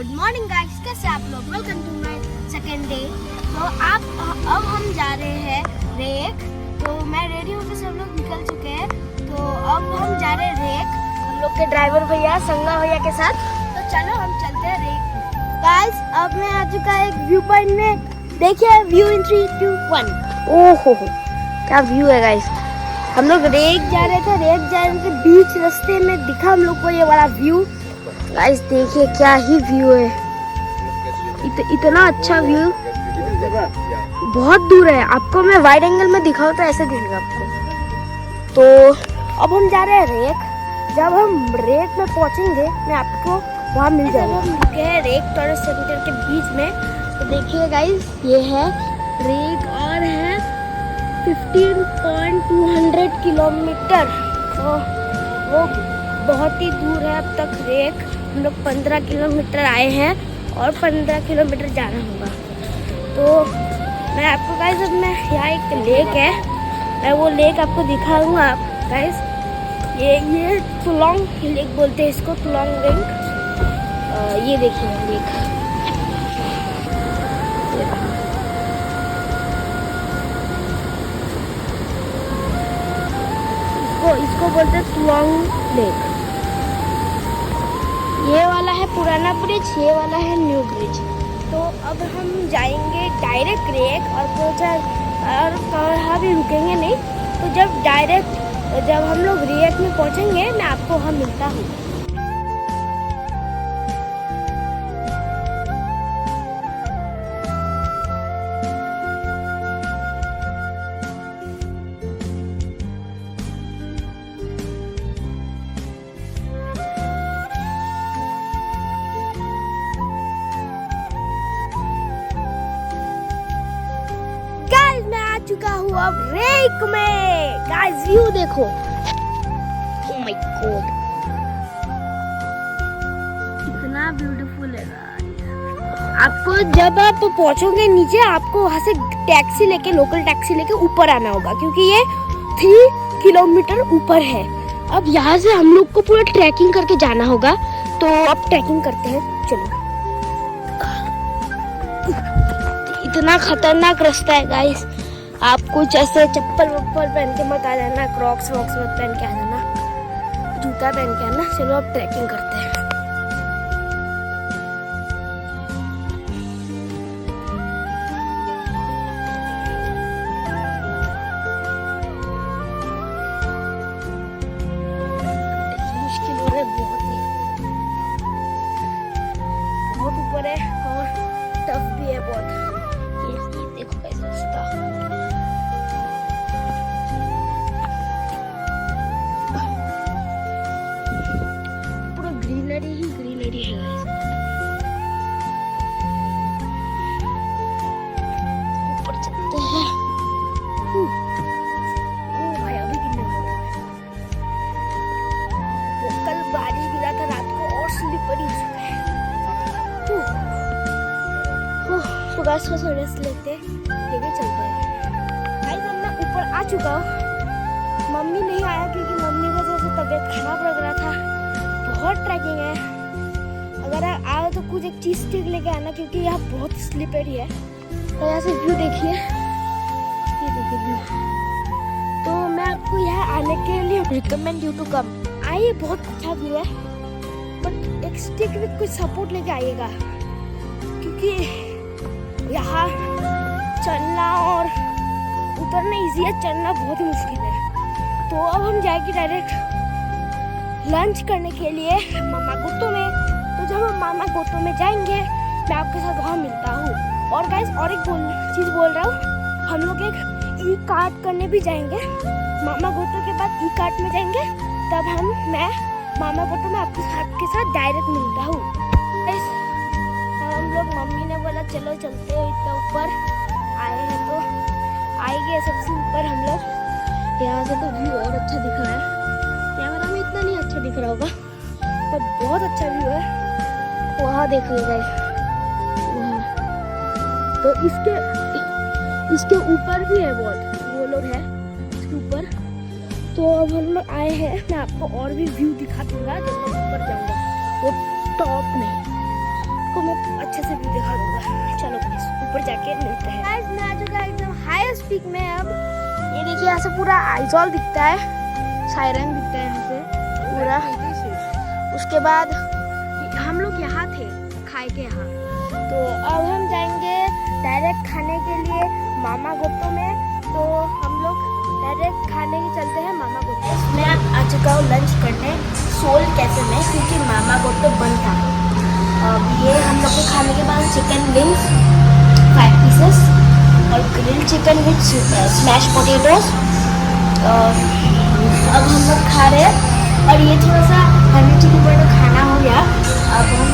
Good morning guys, कैसे आप लोग। Welcome to my second day. तो अब हम जा रहे हैं रेक। तो मैं रेडी होकर सब लोग निकल चुके हैं। तो अब हम जा रहे हैं रेक हम लोग के ड्राइवर भैया संगा भैया के साथ। तो चलो हम चलते हैं रेक। गाइस अब मैं आ चुका है एक व्यू पॉइंट में। देखिए व्यू इन 3, 2, 1। ओहो क्या व्यू है गाइस। हम लोग रेक जा रहे थे, रेक जाने के बीच रास्ते में दिखा हम लोग को ये वाला व्यू। गाइस देखिए क्या ही व्यू है, इतना अच्छा व्यू, बहुत दूर है। आपको मैं वाइड एंगल में दिखाऊं तो ऐसे दिखेगा आपको। तो अब हम जा रहे हैं रेक। जब हम रेक में पहुंचेंगे मैं आपको वहाँ मिल जाएगा। हम रुके हैं रेक टूरिस्ट सेंटर के बीच में। तो देखिए गाइस ये है रेक और है 15.200 किलोमीटर। तो वो बहुत ही दूर है। अब तक रेक हम लोग 15 किलोमीटर आए हैं और 15 किलोमीटर जाना होगा। तो मैं आपको गाइस अब मैं यहाँ एक लेक है, मैं वो लेक आपको दिखाऊंगा। आप गाइस ये तुलोंग लेक बोलते हैं इसको, तुलोंग लेक। ये देखिए लेक, इसको बोलते हैं तुलोंग लेक। ये वाला है पुराना ब्रिज, ये वाला है न्यू ब्रिज। तो अब हम जाएंगे डायरेक्ट रेक और कहाँ भी रुकेंगे नहीं। तो जब हम लोग रेक में पहुँचेंगे मैं आपको वहाँ मिलता हूँ। चुका हूँ अब रेक में। गाइस व्यू देखो, ओह माय गॉड इतना ब्यूटीफुल है गाइस। आपको जब आप पहुंचोगे नीचे आपको वहां से टैक्सी लेके, लोकल टैक्सी लेके ऊपर आना होगा, क्योंकि ये 3 किलोमीटर ऊपर है। अब यहाँ से हम लोग को पूरा ट्रैकिंग करके जाना होगा। तो अब ट्रैकिंग करते हैं, चलो। इतना खतरनाक रास्ता है गाइस, आप कुछ ऐसे चप्पल वप्पल पहन के मत आ जाना, क्रॉक्स वॉक्स मत पहन के आ जाना, जूता पहन के आना। चलो अब ट्रैकिंग करते हैं। मुश्किल हो रहा है बहुत ऊपर है और टफ भी है बहुत। ये देखो कैसा रास्ता, ग्रीनरी ही ग्रीनरी है गाइस। ऊपर चलते हैं। ओ भाई अभी कितने बजे हैं। वो कल बारिश गिरा था रात को और स्लिपरी हो चुका है। तो गाइस थोड़ा सा रेस्ट लेके चलते हैं। गाइस अब मैं ऊपर आ चुका हूँ। मम्मी नहीं आया क्योंकि मम्मी की वजह से तबीयत खराब लग रहा था। बहुत ट्रैकिंग है, अगर आप आओ तो कुछ एक चीज स्टिक लेके आना, क्योंकि यहाँ बहुत स्लिपरी है। तो यहाँ से व्यू देखिए, ये देखिए व्यू। तो मैं आपको यहाँ आने के लिए रिकमेंड यू टू कम। आइए, बहुत अच्छा व्यू है, बट एक स्टिक विद कुछ सपोर्ट लेके आइएगा, क्योंकि यहाँ चलना और उतरना इजी है, चढ़ना बहुत ही मुश्किल है। तो अब हम जाएंगे डायरेक्ट लंच करने के लिए मामा गोतो में। तो जब हम मामा गोतो में जाएंगे मैं आपके साथ वहाँ मिलता हूँ। और गाइस और एक चीज़ बोल रहा हूँ, हम लोग एक ई कार्ट करने भी जाएंगे। मामा गोतो के बाद ई कार्ट में जाएंगे, तब मैं मामा गोतो में आपके साथ डायरेक्ट मिलता हूँ। हम लोग मम्मी ने बोला चलो चलते हैं, इतना ऊपर आए हैं तो आएंगे सबसे ऊपर हम लोग। यहाँ से तो व्यू और अच्छा दिख रहा है, कैमरा में इतना नहीं अच्छा दिख रहा होगा पर बहुत अच्छा व्यू है। वहाँ देखिए गाइस, तो इसके ऊपर भी है बहुत, वो लोग है इसके ऊपर। तो अब हम लोग आए हैं, मैं आपको और भी व्यू दिखा दूंगा जब मैं ऊपर जाऊंगा। वो टॉप में आपको जाके मिलते हैं। गाइस मैं आ चुका एकदम हाईएस्ट पीक में। अब ये देखिए यहाँ से पूरा आइजॉल दिखता है, सायरन दिखता है यहाँ से पूरा। उसके बाद हम लोग यहाँ थे खाए के यहाँ, तो अब हम जाएंगे डायरेक्ट खाने के लिए मामा गोतो में। तो हम लोग डायरेक्ट खाने के चलते हैं मामा गोतो। मैं आ चुका हूँ लंच करने सोल कैफे में, क्योंकि मामा गोतो बंद था। ये हम लोग को खाने के बाद चिकन विंग्स 5 पीसेस और grill chicken with smash potatoes अब हम लोग खा रहे हैं। और ये थोड़ा सा हनी चिली बटर खाना हो गया। अब हम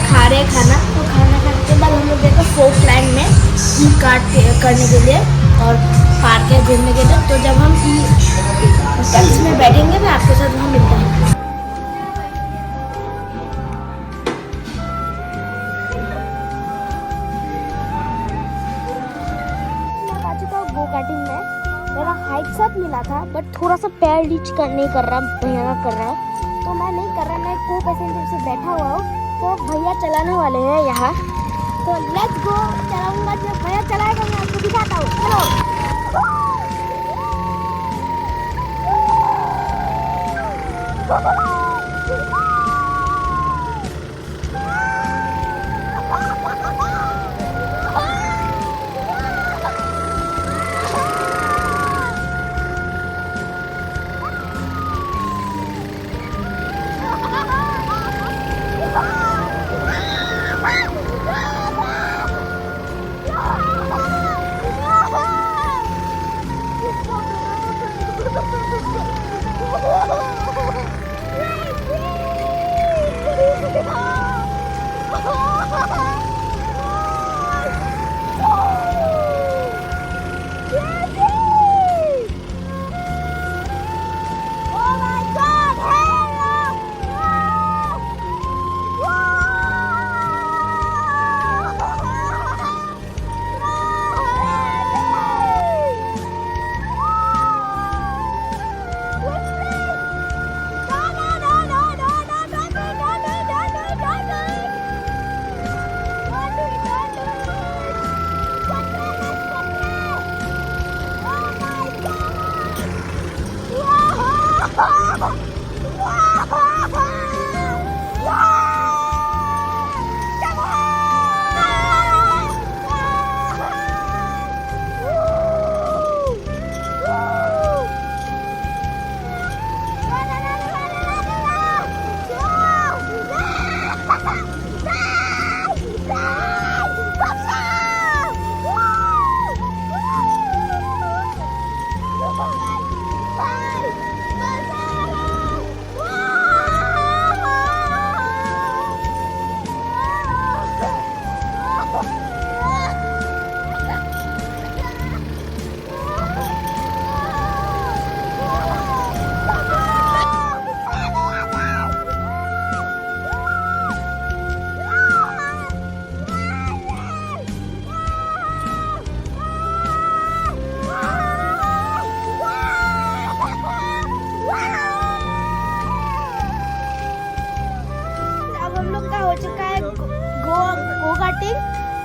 खा रहे हैं खाना। तो खाना खाने के बाद हम लोग गए थे फोक लाइन में ई कार्ट करने के लिए और पार्क है घूमने के लिए। तो जब हम टैक्सी में बैठेंगे मैं आपके साथ वहाँ मिलता हूँ। गो कार्टिंग में मेरा हाइट सब मिला था, बट थोड़ा सा पैर रीच नहीं कर रहा, भैया का कर रहा है, तो मैं नहीं कर रहा। मैं को पैसेंजर से बैठा हुआ हूँ, तो भैया चलाने वाले हैं यहाँ। तो लेट्स गो, चलाऊंगा। जब भैया चलाएगा मैं आपको दिखाता हूँ। चलो।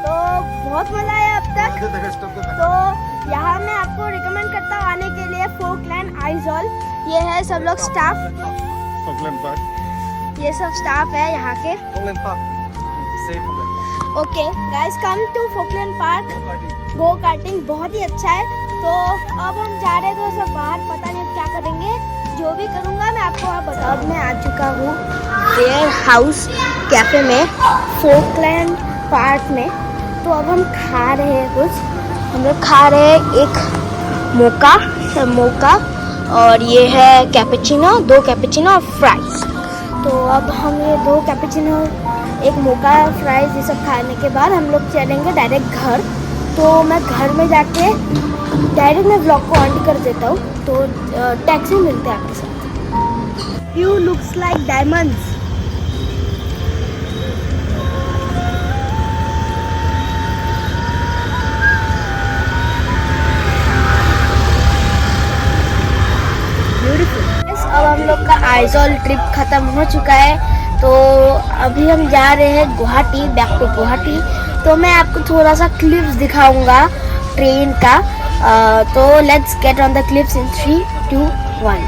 तो बहुत मजा आया अब तक। तो यहाँ मैं आपको रिकमेंड करता हूँ आने के लिए फोकलैंड आइजॉल। ये है सब लोग स्टाफ, ये सब स्टाफ है यहाँ के। Okay guys, come to Folkland park. Go karting बहुत ही अच्छा है। तो अब हम जा रहे हैं, तो सब बाहर पता नहीं क्या करेंगे। जो भी करूँगा मैं आपको आप बताऊँ। अब मैं आ चुका हूँ वेयर हाउस कैफे में फोकलैंड पार्क में। तो अब हम खा रहे हैं कुछ। हम लोग खा रहे हैं एक मोका और ये है कैपेचिनो, 2 कैपेचिनो और फ्राइज। तो अब हम ये 2 कैपेचिनो, एक मोका, फ्राइज ये सब खाने के बाद हम लोग चलेंगे डायरेक्ट घर। तो मैं घर में जाके डायरेक्ट मैं व्लॉग को एंड कर देता हूँ। तो टैक्सी मिलते हैं आपके साथ। View looks like diamonds. अब हम लोग का आइजॉल ट्रिप खत्म हो चुका है। तो अभी हम जा रहे हैं गुवाहाटी, बैक टू गुवाहाटी। तो मैं आपको थोड़ा सा क्लिप्स दिखाऊंगा ट्रेन का. तो let's get on the clips in 3, 2, 1.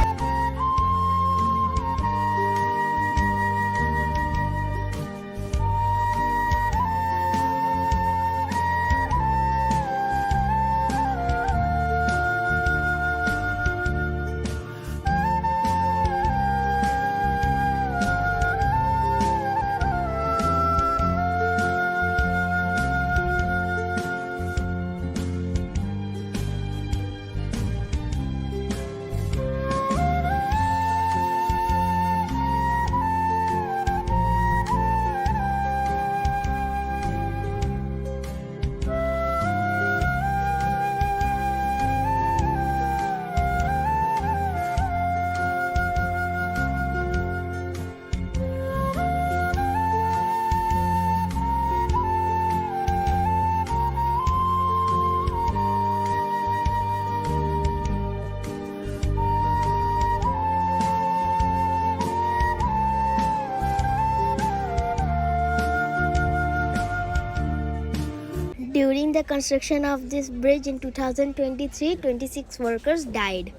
During the construction of this bridge in 2023, 26 workers died.